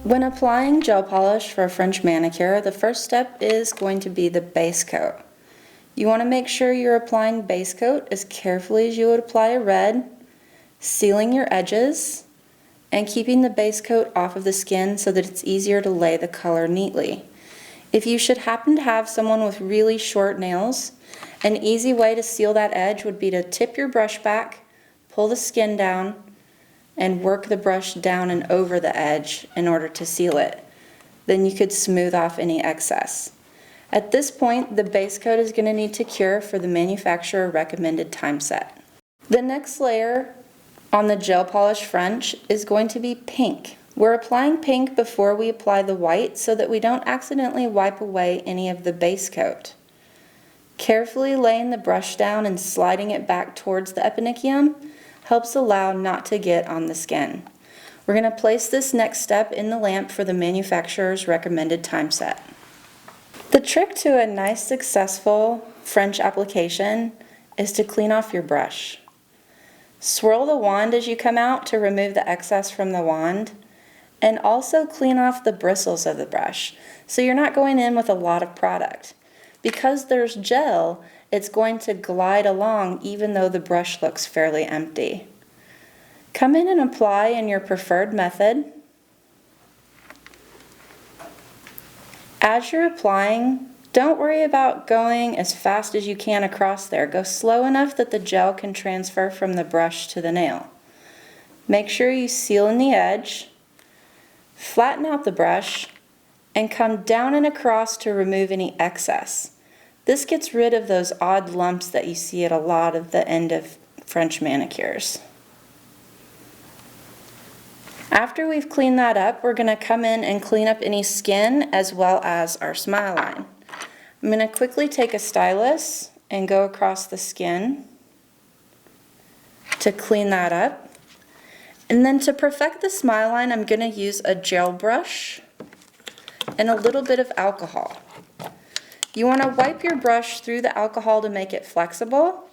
When applying gel polish for a French manicure, the first step is going to be the base coat. You want to make sure you're applying base coat as carefully as you would apply a red, sealing your edges, and keeping the base coat off of the skin so that it's easier to lay the color neatly. If you should happen to have someone with really short nails, an easy way to seal that edge would be to tip your brush back, pull the skin down, and work the brush down and over the edge in order to seal it. Then you could smooth off any excess. At this point, the base coat is going to need to cure for the manufacturer recommended time set. The next layer on the gel polish French is going to be pink. We're applying pink before we apply the white so that we don't accidentally wipe away any of the base coat. Carefully laying the brush down and sliding it back towards the eponychium helps allow not to get on the skin. We're going to place this next step in the lamp for the manufacturer's recommended time set. The trick to a nice successful French application is to clean off your brush. Swirl the wand as you come out to remove the excess from the wand, and also clean off the bristles of the brush so you're not going in with a lot of product. Because there's gel, it's going to glide along even though the brush looks fairly empty. Come in and apply in your preferred method. As you're applying, don't worry about going as fast as you can across there. Go slow enough that the gel can transfer from the brush to the nail. Make sure you seal in the edge, flatten out the brush, and come down and across to remove any excess. This gets rid of those odd lumps that you see at a lot of the end of French manicures. After we've cleaned that up, we're going to come in and clean up any skin as well as our smile line. I'm going to quickly take a stylus and go across the skin to clean that up. And then to perfect the smile line, I'm going to use a gel brush and a little bit of alcohol. You want to wipe your brush through the alcohol to make it flexible,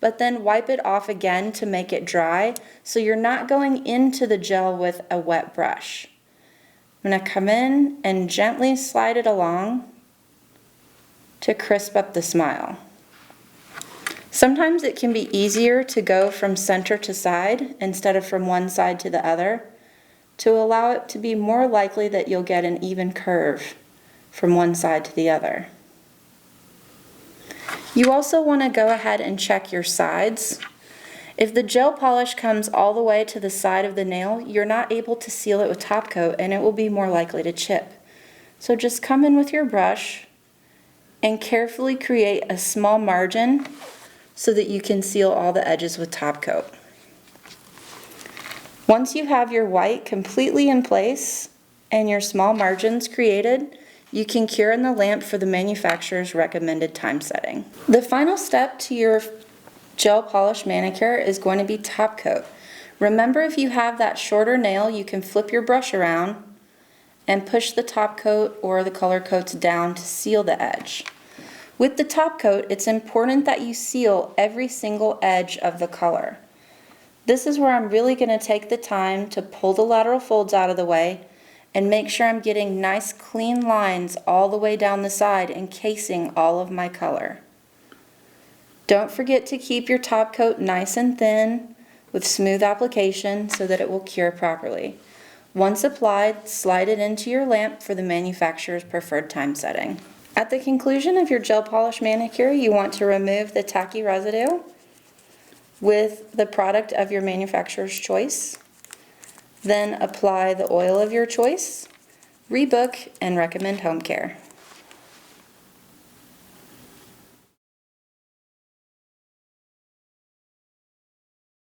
but then wipe it off again to make it dry so you're not going into the gel with a wet brush. I'm going to come in and gently slide it along to crisp up the smile. Sometimes it can be easier to go from center to side instead of from one side to the other to allow it to be more likely that you'll get an even curve from one side to the other. You also want to go ahead and check your sides. If the gel polish comes all the way to the side of the nail, you're not able to seal it with top coat and it will be more likely to chip. So just come in with your brush and carefully create a small margin so that you can seal all the edges with top coat. Once you have your white completely in place and your small margins created, you can cure in the lamp for the manufacturer's recommended time setting. The final step to your gel polish manicure is going to be top coat. Remember, if you have that shorter nail, you can flip your brush around and push the top coat or the color coats down to seal the edge. With the top coat, it's important that you seal every single edge of the color. This is where I'm really going to take the time to pull the lateral folds out of the way and make sure I'm getting nice clean lines all the way down the side, encasing all of my color. Don't forget to keep your top coat nice and thin with smooth application so that it will cure properly. Once applied, slide it into your lamp for the manufacturer's preferred time setting. At the conclusion of your gel polish manicure, you want to remove the tacky residue with the product of your manufacturer's choice. Then apply the oil of your choice, rebook, and recommend home care.